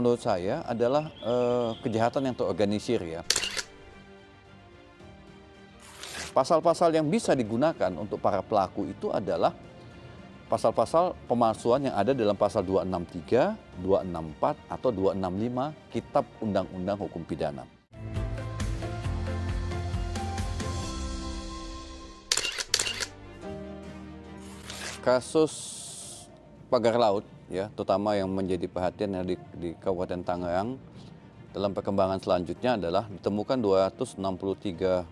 menurut saya adalah kejahatan yang terorganisir ya. Pasal-pasal yang bisa digunakan untuk para pelaku itu adalah pasal-pasal pemalsuan yang ada dalam pasal 263, 264, atau 265 Kitab Undang-Undang Hukum Pidana. Kasus pagar laut, ya, terutama yang menjadi perhatian di Kabupaten Tangerang, dalam perkembangan selanjutnya adalah ditemukan 263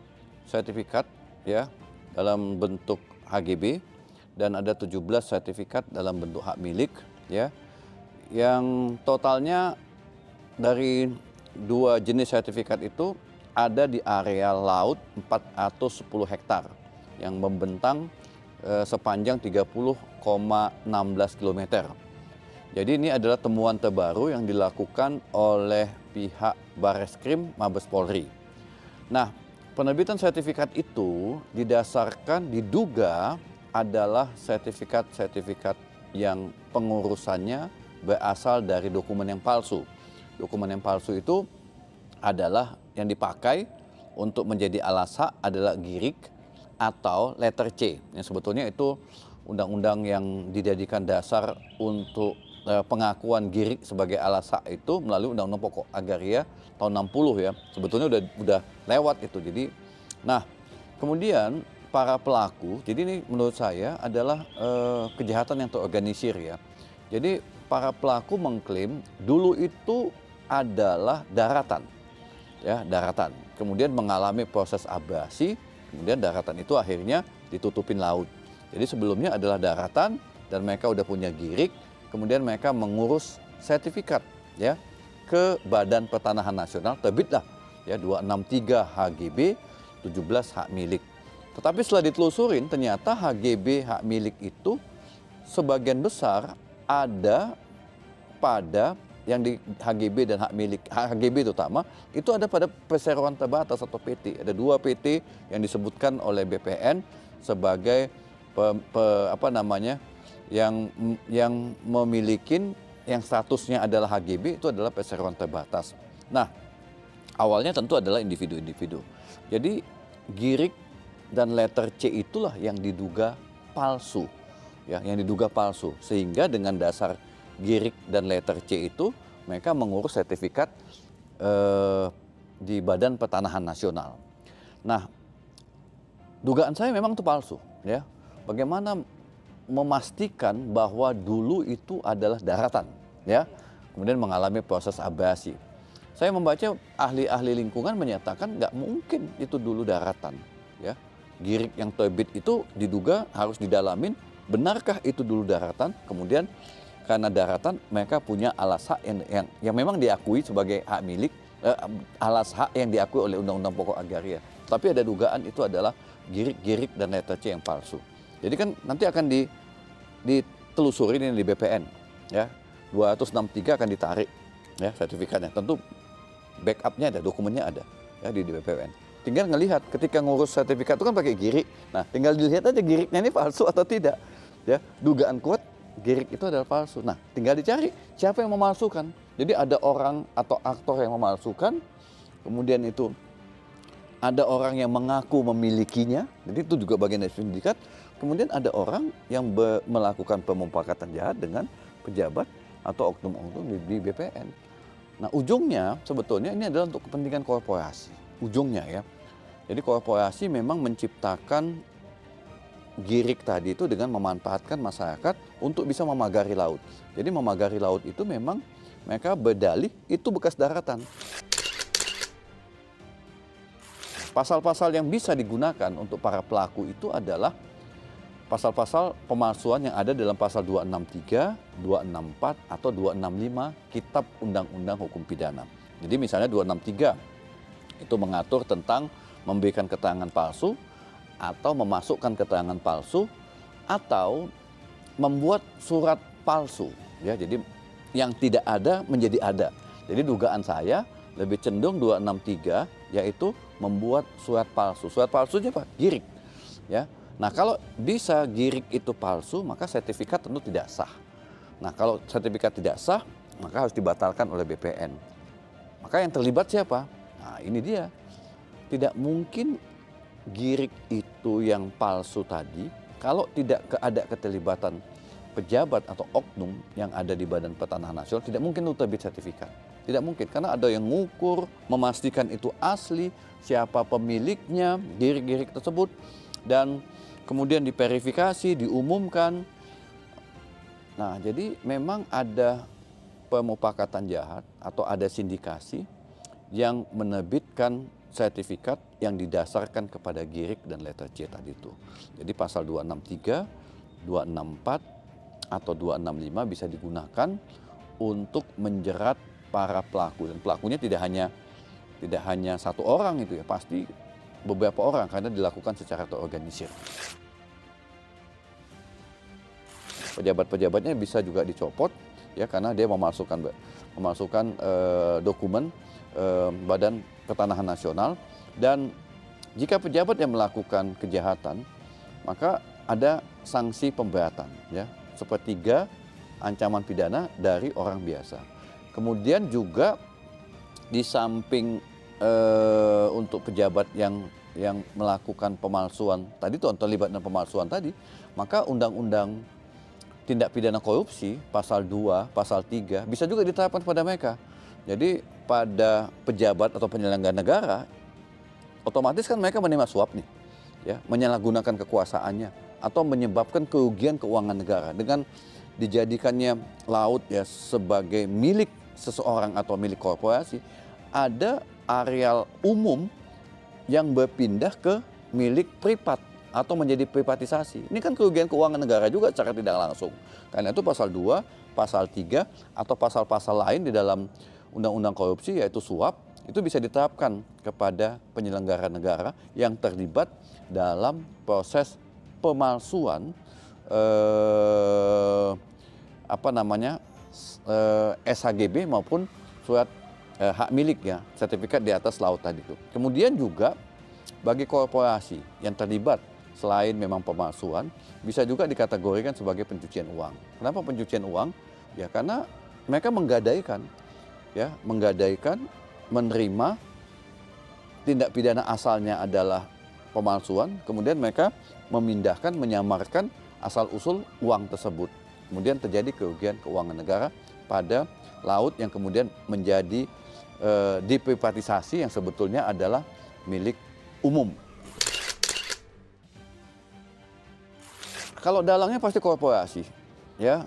sertifikat, ya, dalam bentuk HGB, dan ada 17 sertifikat dalam bentuk hak milik, ya, yang totalnya dari dua jenis sertifikat itu ada di area laut 410 hektar yang membentang sepanjang 30,16 km. Jadi ini adalah temuan terbaru yang dilakukan oleh pihak Bareskrim Mabes Polri. Nah, penerbitan sertifikat itu didasarkan diduga adalah sertifikat-sertifikat yang pengurusannya berasal dari dokumen yang palsu. Dokumen yang palsu itu adalah yang dipakai untuk menjadi alas hak adalah girik atau letter C, yang sebetulnya itu undang-undang yang dijadikan dasar untuk pengakuan girik sebagai alas hak itu melalui Undang-Undang Pokok Agraria tahun 60 ya. Sebetulnya udah lewat itu. Jadi, nah kemudian para pelaku, jadi ini menurut saya adalah kejahatan yang terorganisir ya. Jadi para pelaku mengklaim dulu itu adalah daratan, ya, daratan. Kemudian mengalami proses abrasi. Kemudian daratan itu akhirnya ditutupin laut. Jadi sebelumnya adalah daratan dan mereka udah punya girik, kemudian mereka mengurus sertifikat ya ke Badan Pertanahan Nasional, terbitlah ya 263 HGB, 17 hak milik. Tetapi setelah ditelusurin ternyata HGB hak milik itu sebagian besar ada pada yang di HGB dan hak milik, HGB terutama, itu ada pada perseroan terbatas atau PT. Ada dua PT yang disebutkan oleh BPN sebagai yang memiliki yang statusnya adalah HGB itu adalah perseroan terbatas. Nah, awalnya tentu adalah individu-individu. Jadi girik dan letter C itulah yang diduga palsu, ya, yang diduga palsu. Sehingga dengan dasar girik dan letter C itu mereka mengurus sertifikat di Badan Pertanahan Nasional. Nah, dugaan saya memang itu palsu, ya. Bagaimana memastikan bahwa dulu itu adalah daratan, ya, kemudian mengalami proses abrasi. Saya membaca ahli-ahli lingkungan menyatakan nggak mungkin itu dulu daratan, ya. Girik yang terbit itu diduga harus didalamin, benarkah itu dulu daratan, kemudian karena daratan mereka punya alas hak yang memang diakui sebagai hak milik, alas hak yang diakui oleh Undang-Undang Pokok Agraria. Tapi ada dugaan itu adalah girik-girik dan letter C yang palsu. Jadi kan nanti akan ditelusuri ini di BPN, ya. 263 akan ditarik, ya, sertifikatnya. Tentu backupnya ada, dokumennya ada, ya, di BPN. Tinggal ngelihat ketika ngurus sertifikat itu kan pakai girik. Nah, tinggal dilihat aja giriknya ini palsu atau tidak, ya. Dugaan kuat girik itu adalah palsu. Nah, tinggal dicari siapa yang memalsukan. Jadi ada orang atau aktor yang memalsukan, kemudian itu ada orang yang mengaku memilikinya, jadi itu juga bagian dari sindikat. Kemudian ada orang yang melakukan pemufakatan jahat dengan pejabat atau oknum-oknum di BPN. Nah, ujungnya sebetulnya ini adalah untuk kepentingan korporasi. Ujungnya ya. Jadi korporasi memang menciptakan girik tadi itu dengan memanfaatkan masyarakat untuk bisa memagari laut. Jadi memagari laut itu memang mereka berdalih itu bekas daratan. Pasal-pasal yang bisa digunakan untuk para pelaku itu adalah pasal-pasal pemalsuan yang ada dalam pasal 263, 264, atau 265 Kitab Undang-Undang Hukum Pidana. Jadi misalnya 263 itu mengatur tentang memberikan keterangan palsu, atau memasukkan keterangan palsu, atau membuat surat palsu, ya. Jadi yang tidak ada menjadi ada. Jadi dugaan saya lebih cenderung 263 yaitu membuat surat palsu. Surat palsunya apa? Girik, ya. Nah, kalau bisa girik itu palsu, maka sertifikat tentu tidak sah. Nah, kalau sertifikat tidak sah, maka harus dibatalkan oleh BPN. Maka yang terlibat siapa? Nah ini dia, tidak mungkin girik itu yang palsu tadi kalau tidak ada keterlibatan pejabat atau oknum yang ada di Badan Pertanahan Nasional, tidak mungkin itu terbit sertifikat. Tidak mungkin, karena ada yang mengukur, memastikan itu asli, siapa pemiliknya, girik-girik tersebut, dan kemudian diverifikasi, diumumkan. Nah, jadi memang ada pemufakatan jahat atau ada sindikasi yang menerbitkan sertifikat yang didasarkan kepada girik dan letter C tadi itu. Jadi pasal 263, 264, atau 265 bisa digunakan untuk menjerat para pelaku, dan pelakunya tidak hanya satu orang itu ya, pasti beberapa orang karena dilakukan secara terorganisir. Pejabat-pejabatnya bisa juga dicopot ya karena dia memalsukan dokumen Badan Pertanahan Nasional, dan jika pejabat yang melakukan kejahatan maka ada sanksi pemberatan ya, sepertiga ancaman pidana dari orang biasa. Kemudian juga di samping untuk pejabat yang melakukan pemalsuan tadi itu, terlibat dalam pemalsuan tadi, maka undang-undang tindak pidana korupsi pasal 2, pasal 3 bisa juga diterapkan kepada mereka. Jadi pada pejabat atau penyelenggara negara otomatis kan mereka menerima suap nih ya, menyalahgunakan kekuasaannya atau menyebabkan kerugian keuangan negara dengan dijadikannya laut ya sebagai milik seseorang atau milik korporasi, ada areal umum yang berpindah ke milik privat atau menjadi privatisasi. Ini kan kerugian keuangan negara juga secara tidak langsung. Karena itu pasal 2, pasal 3 atau pasal-pasal lain di dalam undang-undang korupsi yaitu suap itu bisa diterapkan kepada penyelenggara negara yang terlibat dalam proses pemalsuan SHGB maupun surat hak milik ya, sertifikat di atas laut tadi itu. Kemudian juga bagi korporasi yang terlibat selain memang pemalsuan bisa juga dikategorikan sebagai pencucian uang. Kenapa pencucian uang? Ya karena mereka menggadaikan menerima tindak pidana asalnya adalah pemalsuan, kemudian mereka memindahkan, menyamarkan asal-usul uang tersebut. Kemudian terjadi kerugian keuangan negara pada laut yang kemudian menjadi diprivatisasi yang sebetulnya adalah milik umum. Kalau dalangnya pasti korporasi, ya.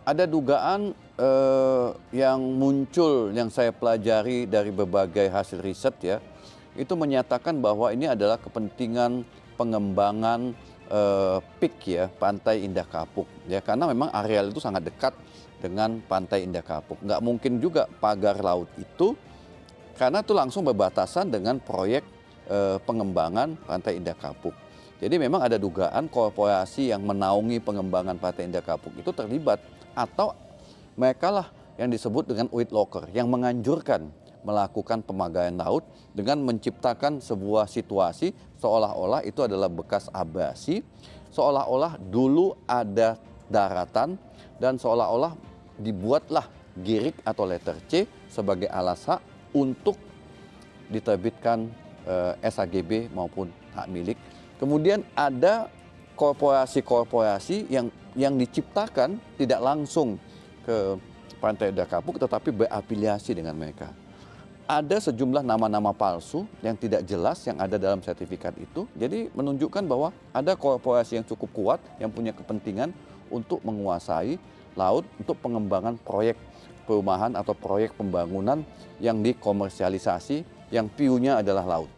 Ada dugaan yang muncul yang saya pelajari dari berbagai hasil riset ya, itu menyatakan bahwa ini adalah kepentingan pengembangan PIK ya, Pantai Indah Kapuk ya, karena memang areal itu sangat dekat dengan Pantai Indah Kapuk. Nggak mungkin juga pagar laut itu karena itu langsung berbatasan dengan proyek pengembangan Pantai Indah Kapuk. Jadi memang ada dugaan korporasi yang menaungi pengembangan Pantai Indah Kapuk itu terlibat, atau mereka lah yang disebut dengan oil locker yang menganjurkan melakukan pemagayan laut dengan menciptakan sebuah situasi seolah-olah itu adalah bekas abrasi, seolah-olah dulu ada daratan, dan seolah-olah dibuatlah girik atau letter C sebagai alasan untuk diterbitkan SHGB maupun hak milik. Kemudian ada korporasi-korporasi yang diciptakan tidak langsung ke Pantai Indah Kapuk tetapi berafiliasi dengan mereka. Ada sejumlah nama-nama palsu yang tidak jelas yang ada dalam sertifikat itu. Jadi menunjukkan bahwa ada korporasi yang cukup kuat yang punya kepentingan untuk menguasai laut untuk pengembangan proyek perumahan atau proyek pembangunan yang dikomersialisasi yang view-nya adalah laut.